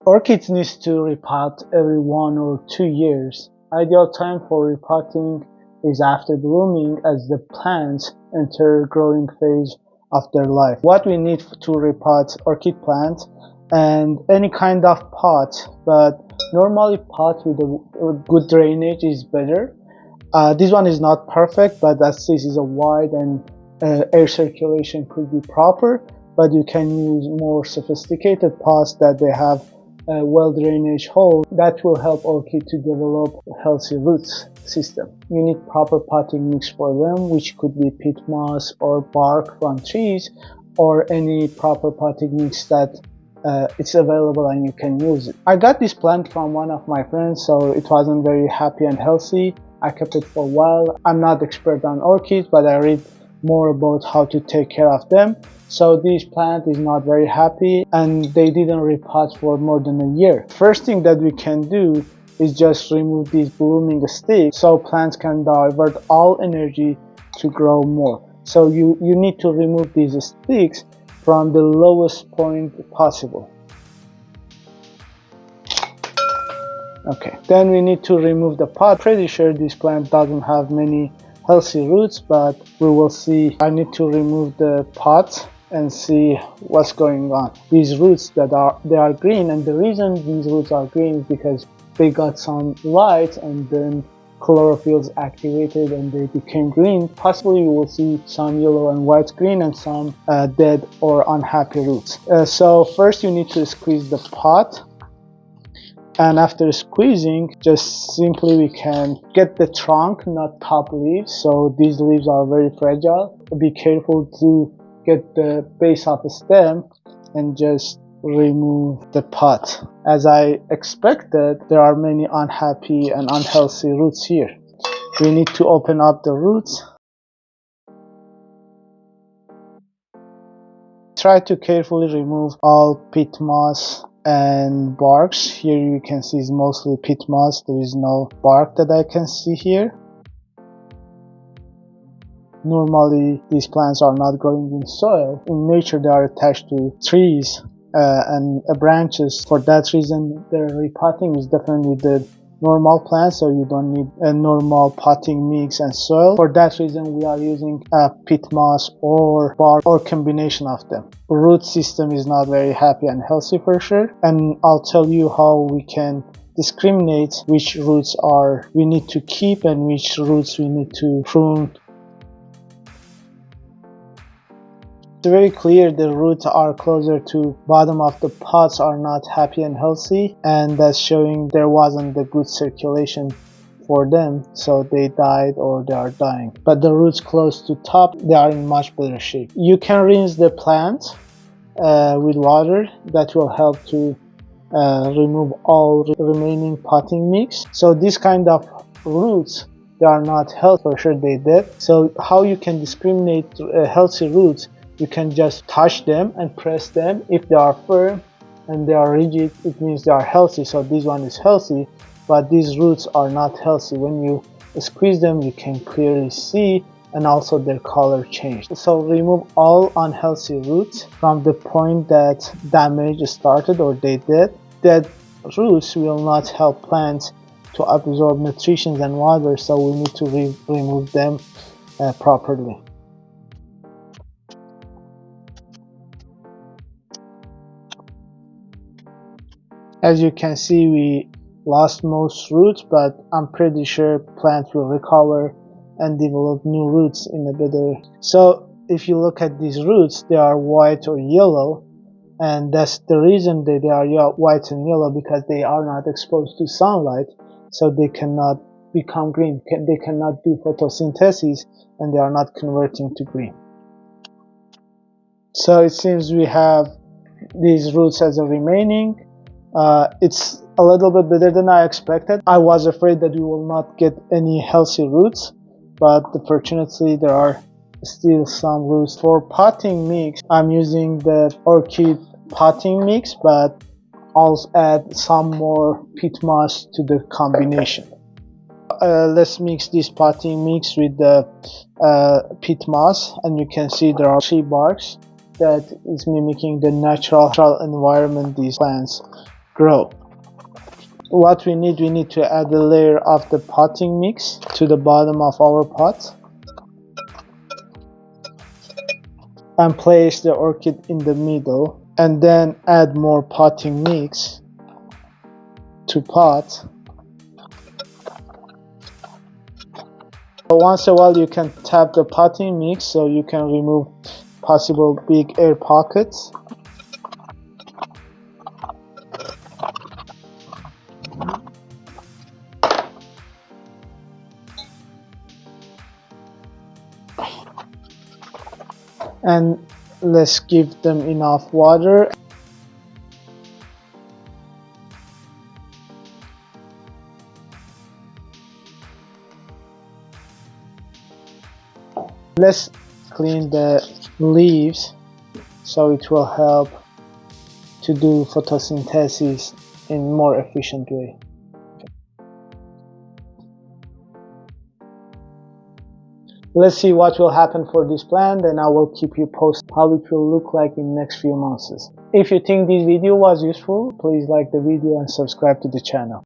Orchids needs to repot every 1 or 2 years. Ideal time for repotting is after blooming, as the plants enter growing phase of their life. What we need to repot orchid plants, and any kind of pot, but normally pot with a good drainage is better. This one is not perfect, but as this is a wide and air circulation could be proper, but you can use more sophisticated pots that they have a well drainage hole that will help orchid to develop a healthy roots system. You need proper potting mix for them, which could be peat moss or bark from trees, or any proper potting mix that it's available and you can use it. I got this plant from one of my friends, so it wasn't very happy and healthy. I kept it for a while. I'm not expert on orchids, but I read more about how to take care of them. So this plant is not very happy and they didn't repot for more than a year. First thing that we can do is just remove these blooming sticks so plants can divert all energy to grow more. So you need to remove these sticks from the lowest point possible. Okay, then we need to remove the pot. Pretty sure this plant doesn't have many healthy roots, but we will see. I need to remove the pot and see what's going on. These roots they are green, and the reason these roots are green is because they got some light and then chlorophylls activated and they became green. Possibly you will see some yellow and white green and some dead or unhappy roots. So first you need to squeeze the pot, and after squeezing, just simply we can get the trunk, not top leaves. So these leaves are very fragile. Be careful to get the base of the stem and just remove the pot. As I expected, there are many unhappy and unhealthy roots here. We need to open up the roots. Try to carefully remove all peat moss and barks. Here you can see is mostly peat moss. There is no bark that I can see here. Normally these plants are not growing in soil. In nature they are attached to trees and branches. For that reason the repotting is definitely the normal plant, so you don't need a normal potting mix and soil. For that reason we are using peat moss or bark or combination of them. Root system is not very happy and healthy for sure, and I'll tell you how we can discriminate which roots we need to keep and which roots we need to prune. It's very clear the roots are closer to bottom of the pots are not happy and healthy, and that's showing there wasn't the good circulation for them, so they died or they are dying. But the roots close to top, they are in much better shape. You can rinse the plant with water. That will help to remove all remaining potting mix. So this kind of roots, they are not healthy, for sure they dead. So how you can discriminate healthy roots? You can just touch them and press them. If they are firm and they are rigid, it means they are healthy. So this one is healthy, but these roots are not healthy. When you squeeze them, you can clearly see, and also their color changed. So remove all unhealthy roots from the point that damage started or they dead. Dead roots will not help plants to absorb nutrition and water, so we need to remove them properly. As you can see, we lost most roots, but I'm pretty sure plant will recover and develop new roots in a better. So if you look at these roots, they are white or yellow, and that's the reason that they are white and yellow, because they are not exposed to sunlight, so they cannot become green. They cannot do photosynthesis, and they are not converting to green. So it seems we have these roots as a remaining. It's a little bit better than I expected. I was afraid that we will not get any healthy roots, but fortunately there are still some roots. For potting mix, I'm using the orchid potting mix, but I'll add some more peat moss to the combination. Let's mix this potting mix with the peat moss, and you can see there are 3 barks that is mimicking the natural environment these plants grow. What we need to add a layer of the potting mix to the bottom of our pot and place the orchid in the middle, and then add more potting mix to pot. Once in a while you can tap the potting mix so you can remove possible big air pockets. And let's give them enough water. Let's clean the leaves so it will help to do photosynthesis in more efficient way. Let's see what will happen for this plant, and I will keep you posted how it will look like in next few months. If you think this video was useful, please like the video and subscribe to the channel.